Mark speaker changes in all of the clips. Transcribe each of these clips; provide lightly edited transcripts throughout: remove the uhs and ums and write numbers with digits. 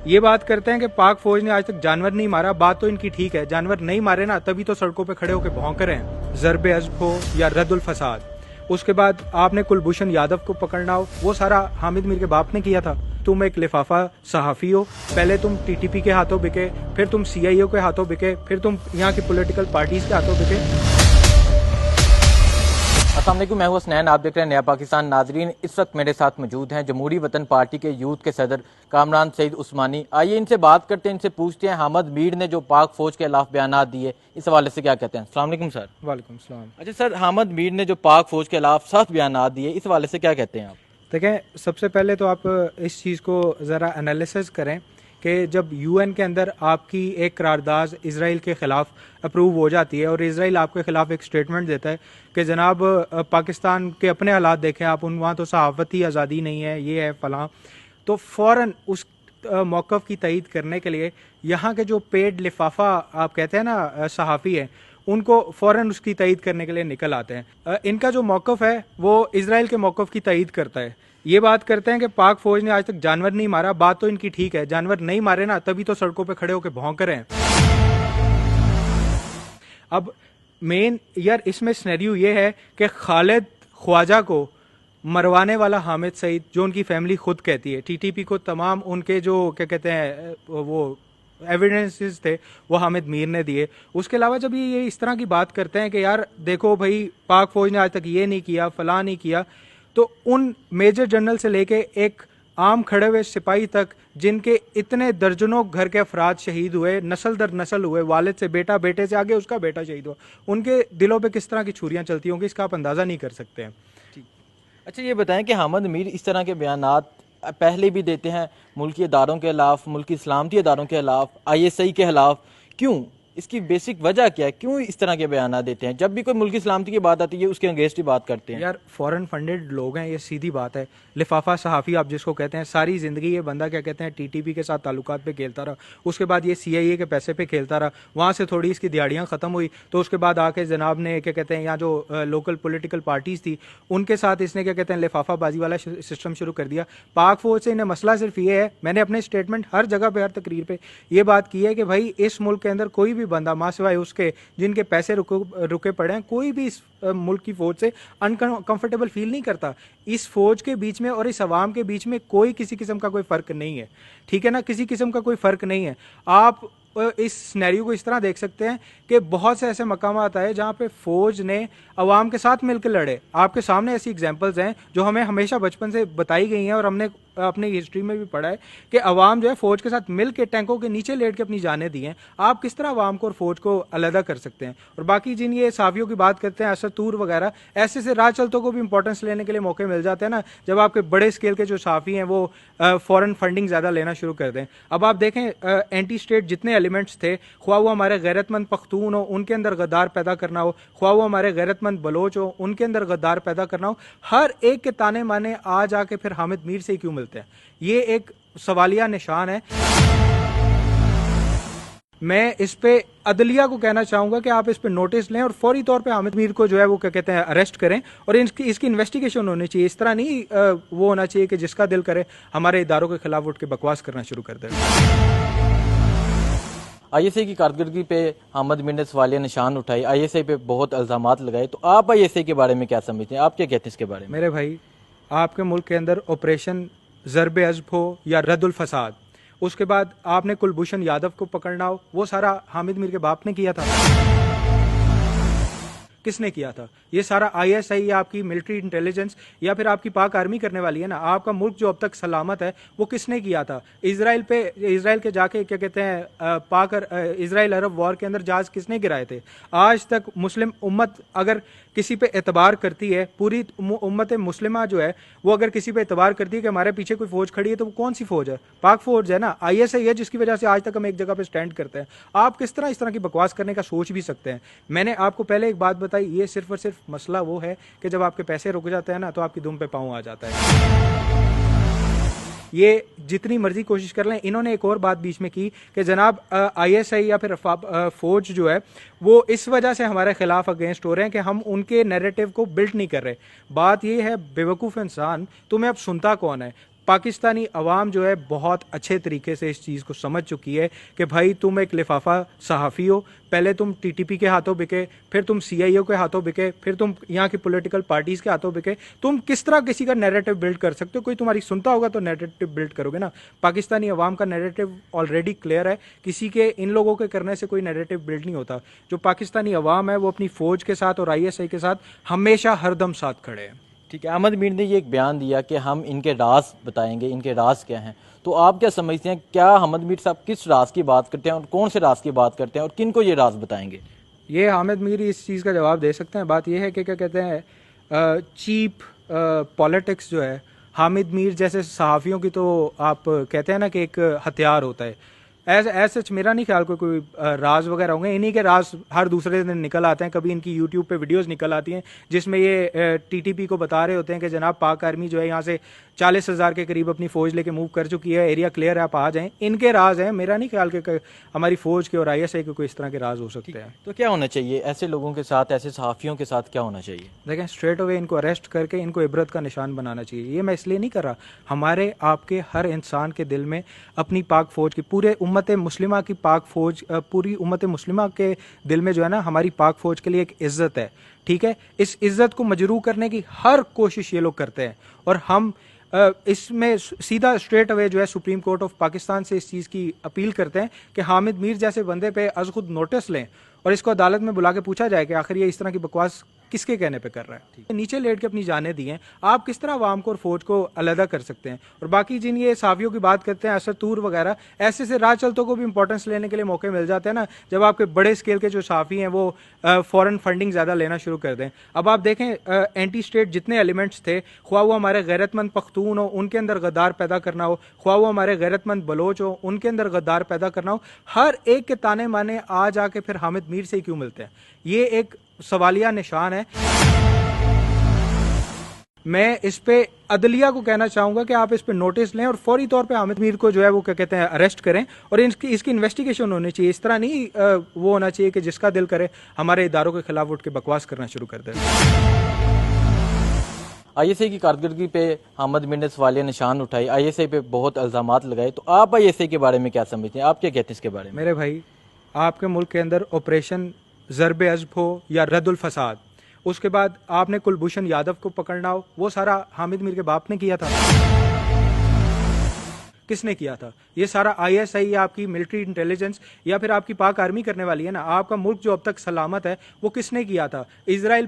Speaker 1: ये बात करते हैं कि पाक फौज ने आज तक जानवर नहीं मारा। बात तो इनकी ठीक है, जानवर नहीं मारे ना, तभी तो सड़कों पे खड़े होकर भौंक रहे हैं। ज़रबे अज़्ब हो या रद्दुल फसाद। उसके बाद आपने कुलभूषण यादव को पकड़ना हो, वो सारा हामिद मीर के बाप ने किया था। तुम एक लिफाफा सहाफ़ी हो, पहले तुम टीटीपी के हाथों बिके, फिर तुम सीआईओ के हाथों बिके, फिर तुम यहाँ की पॉलिटिकल पार्टीज के हाथों बिके।
Speaker 2: अस्सलाम वालेकुम, मैं हूं हसनैन, आप देख रहे हैं नया पाकिस्तान। नाजरीन, इस वक्त मेरे साथ मौजूद हैं जमहूरी वतन पार्टी के यूथ के सदर कामरान सईद उस्मानी। आइए इनसे बात करते हैं, इनसे पूछते हैं हामिद मीर ने जो पाक फौज के खिलाफ बयान दिए, इस हवाले से क्या कहते हैं। अस्सलाम वालेकुम सर।
Speaker 1: वालेकुम सलाम।
Speaker 2: अच्छा सर, हामिद मीर ने जो पाक फौज के खिलाफ सख्त बयान दिए, इस हवाले से क्या कहते हैं आप?
Speaker 1: देखें, सबसे पहले तो आप इस चीज़ को ज़रा एनालिसिस करें कि जब यूएन के अंदर आपकी एक करारदाद इजराइल के ख़िलाफ़ अप्रूव हो जाती है और इजराइल आपके ख़िलाफ़ एक स्टेटमेंट देता है कि जनाब पाकिस्तान के अपने हालात देखें आप, वहाँ तो सहाफ़ती आज़ादी नहीं है, ये है फ़लाँ, तो फ़ौरन उस मौक़िफ़ की तईद करने के लिए यहाँ के जो पेड लिफाफा आप कहते हैं ना सहाफ़ी है, उनको फ़ौरन उसकी तईद करने के लिए निकल आते हैं। इनका जो मौक़िफ़ है वो इजराइल के मौक़िफ़ की तईद करता है। ये बात करते हैं कि पाक फौज ने आज तक जानवर नहीं मारा। बात तो इनकी ठीक है, जानवर नहीं मारे ना, तभी तो सड़कों पे खड़े होकर भौंक रहे हैं। अब मेन यार इसमें सिनेरियो ये है कि खालिद ख्वाजा को मरवाने वाला हामिद सईद, जो उनकी फैमिली खुद कहती है, टीटीपी को तमाम उनके जो क्या कहते हैं वो एविडेंसेस थे वो हामिद मीर ने दिए। उसके अलावा जब ये इस तरह की बात करते हैं कि यार देखो भाई पाक फौज ने आज तक ये नहीं किया, फलां नहीं किया, तो उन मेजर जनरल से लेके एक आम खड़े हुए सिपाही तक, जिनके इतने दर्जनों घर के अफराद शहीद हुए, नस्ल दर नस्ल हुए, वालिद से बेटा, बेटे से आगे उसका बेटा शहीद हुआ, उनके दिलों पे किस तरह की छुरियां चलती होंगी, इसका आप अंदाज़ा नहीं कर सकते हैं।
Speaker 2: अच्छा ये बताएं कि हामिद मीर इस तरह के बयानात पहले भी देते हैं मुल्की इदारों के खिलाफ, मुल्की सलामती इदारों के खिलाफ, ISI के खिलाफ, क्यों? इसकी बेसिक वजह क्या है, क्यों इस तरह के बयान देते हैं? जब भी कोई मुल्की सलामती की बात आती है उसके अगेंस्ट ही बात करते हैं।
Speaker 1: यार फॉरेन फंडेड लोग हैं, ये सीधी बात है। लिफाफा सहाफ़ी आप जिसको कहते हैं, सारी ज़िंदगी ये बंदा क्या कहते हैं टीटीपी के साथ ताल्लुकात पे खेलता रहा, उसके बाद ये CIA के पैसे पे खेलता रहा, वहाँ से थोड़ी इसकी दिहाड़ियाँ ख़त्म हुई तो उसके बाद आके जनाब ने क्या कहते हैं यहाँ जो लोकल पोलिटिकल पार्टीज़ थी उनके साथ इसने क्या कहते हैं लिफाफाबाजी वाला सिस्टम शुरू कर दिया। पाक फौज से इन्हें मसला सिर्फ ये है, मैंने अपने स्टेटमेंट हर जगह पर, हर तकरीर पर यह बात की है कि भाई इस मुल्क के अंदर कोई भी बंदा माँ सिवाय उसके जिनके पैसे रुके पड़े हैं, कोई भी इस मुल्क की फौज से अनकंफर्टेबल फील नहीं करता। इस फौज के बीच में और इस अवाम के बीच में कोई किसी किस्म का कोई फर्क नहीं है, ठीक है ना, किसी किस्म का कोई फर्क नहीं है। आप इस सिनेरियो को इस तरह देख सकते हैं कि बहुत से ऐसे मकाम आता है जहाँ पे फौज ने अवाम के साथ मिलकर लड़े। आपके सामने ऐसी एग्जांपल्स हैं जो हमें हमेशा बचपन से बताई गई हैं और हमने अपनी हिस्ट्री में भी पढ़ा है कि अवाम जो है फौज के साथ मिल के टैंकों के नीचे लेट के अपनी जानें दी हैं। आप किस तरह अवाम को और फौज को अलहदा कर सकते हैं? और बाकी जिन ये साफियों की बात करते हैं, असतूर वगैरह, ऐसे से राह चलतों को भी इंपॉर्टेंस लेने के लिए मौके मिल जाते हैं ना, जब आपके बड़े स्केल के जो साफी हैं वो फॉरेन फंडिंग ज़्यादा लेना शुरू कर दें। अब आप देखें एंटी स्टेट जितने एलिमेंट्स थे, ख्वाह वो हमारे गैरतमंद पख्तून हो उनके अंदर गद्दार पैदा करना हो, ख्वाह वो हमारे गैरतमंद बलोच हो उनके अंदर गद्दार पैदा करना हो, हर एक के ताने माने आज आके फिर हामिद मीर से ही क्यों मिलते हैं? ये एक सवालिया निशान है। मैं इस पे अदलिया को कहना चाहूंगा कि आप इस पे नोटिस लें और फौरी तौर पे हामिद मीर को जो है वो क्या कहते हैं अरेस्ट करें और इसकी इन्वेस्टिगेशन होनी चाहिए। इस तरह नहीं वो होना चाहिए कि जिसका दिल करे हमारे इदारों के खिलाफ उठ के बकवास करना शुरू कर दे।
Speaker 2: ISI की कारकर्दगी पे हामिद मीर ने सवालिया निशान उठाई, ISI पे बहुत इल्जामात लगाए, तो आप ISI के बारे में क्या समझते हैं, आप क्या कहते हैं इसके बारे में?
Speaker 1: मेरे भाई, आपके मुल्क के अंदर ऑपरेशन ज़रबे अज़्ब हो या रद्दुल फसाद, उसके बाद आपने कुलभूषण यादव को पकड़ना हो, वो सारा हामिद मीर के बाप ने किया था। किसने किया था? ये सारा ISI या आपकी मिलिट्री इंटेलिजेंस या फिर आपकी पाक आर्मी करने वाली है ना। आपका मुल्क जो अब तक सलामत है वो किसने किया था? इजराइल के जाके क्या कहते हैं पाक इजराइल अरब वॉर के अंदर जहाज किसने गिराए थे? आज तक मुस्लिम उम्मत अगर किसी पे एतबार करती है, पूरी उम्मत मुस्लिमा जो है वो अगर किसी पे एतबार करती है कि हमारे पीछे कोई फौज खड़ी है, तो वो कौन सी फौज है? पाक फौज है ना, ISI है जिसकी वजह से आज तक हम एक जगह पे स्टैंड करते हैं। आप किस तरह इस तरह की बकवास करने का सोच भी सकते हैं? मैंने आपको पहले एक बात बताई, ये सिर्फ और सिर्फ मसला वो है कि जब आपके पैसे रुक जाते हैं ना तो आपकी दुम पे पाँव आ जाता है। ये जितनी मर्जी कोशिश कर लें। इन्होंने एक और बात बीच में की कि जनाब ISI या फिर फौज जो है वो इस वजह से हमारे खिलाफ अगेंस्ट हो रहे हैं कि हम उनके नैरेटिव को बिल्ड नहीं कर रहे। बात ये है बेवकूफ़ इंसान, तुम्हें अब सुनता कौन है? पाकिस्तानी अवाम जो है बहुत अच्छे तरीके से इस चीज़ को समझ चुकी है कि भाई तुम एक लिफाफा सहाफ़ी हो, पहले तुम टीटीपी के हाथों बिके, फिर तुम सीआईओ के हाथों बिके, फिर तुम यहाँ की पॉलिटिकल पार्टीज़ के हाथों बिके। तुम किस तरह किसी का नैरेटिव बिल्ड कर सकते हो? कोई तुम्हारी सुनता होगा तो नैरेटिव बिल्ड करोगे ना। पाकिस्तानी अवाम का नैरेटिव ऑलरेडी क्लियर है, किसी के इन लोगों के करने से कोई नैरेटिव बिल्ड नहीं होता। जो पाकिस्तानी अवाम है वो अपनी फ़ौज के साथ और आईएसआई के साथ हमेशा हरदम साथ खड़े हैं।
Speaker 2: ठीक है, अहमद मीर ने ये एक बयान दिया कि हम इनके राज बताएंगे, इनके राज क्या हैं। तो आप क्या समझते हैं, क्या अहमद मीर साहब किस राज की बात करते हैं और कौन से राज की बात करते हैं और किन को ये राज बताएंगे?
Speaker 1: ये हामिद मीर इस चीज़ का जवाब दे सकते हैं। बात यह है कि क्या कहते हैं, चीप पॉलिटिक्स जो है, हामिद मीर जैसे सहाफ़ियों की तो आप कहते हैं ना कि एक हथियार होता है। ऐसा सच मेरा नहीं ख्याल कोई राज वगैरह होंगे। इन्हीं के राज हर दूसरे दिन निकल आते हैं। कभी इनकी यूट्यूब पे वीडियोस निकल आती हैं जिसमें ये टीटीपी को बता रहे होते हैं कि जनाब पाक आर्मी जो है यहाँ से 40,000 के करीब अपनी फौज लेके मूव कर चुकी है, एरिया क्लियर है, आप आ जाएं। इनके राज हैं, मेरा नहीं ख्याल कि हमारी फौज के और आईएसआई के कोई इस तरह के राज हो सकते हैं।
Speaker 2: तो क्या होना चाहिए ऐसे लोगों के साथ, ऐसे सहाफ़ियों के साथ क्या होना चाहिए?
Speaker 1: देखें, स्ट्रेट अवे इनको अरेस्ट करके इनको इबरत का निशान बनाना चाहिए। ये मैं इसलिए नहीं कर रहा, हमारे आपके हर इंसान के दिल में अपनी पाक फौज की, पूरे उम्मत मुस्लिमा की पाक फौज, पूरी उम्मत मुस्लिमा के दिल में जो है ना हमारी पाक फौज के लिए एक इज्जत है। ठीक है, इस इज्जत को मजरू करने की हर कोशिश ये लोग करते हैं और हम इसमें सीधा स्ट्रेट अवे जो है सुप्रीम कोर्ट ऑफ पाकिस्तान से इस चीज़ की अपील करते हैं कि हामिद मीर जैसे बंदे पे अज खुद नोटिस लें और इसको अदालत में बुला के पूछा जाए कि आखिर ये इस तरह की बकवास किसके कहने पे कर रहा है। नीचे लेट के अपनी जानें दी हैं, आप किस तरह आवाम को और फौज को अलहदा कर सकते हैं? और बाकी जिन ये साफियों की बात करते हैं, असद तूर वगैरह, ऐसे से राह चलतों को भी इंपॉर्टेंस लेने के लिए मौके मिल जाते हैं ना, जब आपके बड़े स्केल के जो साफी हैं वो फॉरेन फंडिंग ज़्यादा लेना शुरू कर दें। अब आप देखें, एंटी स्टेट जितने एलिमेंट्स थे, ख्वाह वो हमारे गैरतमंद पख्तून हो उनके अंदर गद्दार पैदा करना हो, ख्वाह वो हमारे गैरतमंद बलोच हो उनके अंदर गद्दार पैदा करना हो, हर एक के ताने माने आ जाके फिर हामिद मीर से ही क्यों मिलते हैं? ये एक सवालिया निशान है। मैं इस पे अदलिया को कहना चाहूंगा कि आप इस पे नोटिस लें और फौरी तौर पे हामिद मीर को जो है वो क्या कहते हैं अरेस्ट करें और इसकी इन्वेस्टिगेशन होनी चाहिए। इस तरह नहीं वो होना चाहिए कि जिसका दिल करे हमारे इदारों के खिलाफ उठ के बकवास करना शुरू कर दे।
Speaker 2: आईएसआई की कारकर्दगी पे अहमद मीर ने सवालिया निशान उठाई, आईएसआई पे बहुत इल्जामात लगाए। तो आप आईएसआई के बारे में क्या समझते हैं, आप क्या कहते हैं इसके बारे में?
Speaker 1: मेरे भाई, आपके मुल्क के अंदर ऑपरेशन ज़रबे अज़ब हो या रद्दुल फसाद, उसके बाद आपने कुलभूषण यादव को पकड़ना हो, वो सारा हामिद मीर के बाप ने किया था। किसने किया था? ये सारा आईएसआई या आपकी मिलिट्री इंटेलिजेंस या फिर आपकी पाक आर्मी करने वाली है ना। आपका मुल्क जो अब तक सलामत है वो किसने किया था? इजराइल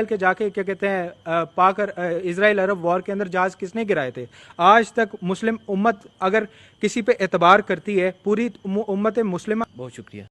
Speaker 1: के जाके क्या कहते हैं इजराइल अरब वॉर के अंदर जहाज किसने गिराए थे? आज तक मुस्लिम उम्मत अगर किसी पे एतबार करती है, पूरी उम्मत मुस्लिम।
Speaker 2: बहुत शुक्रिया।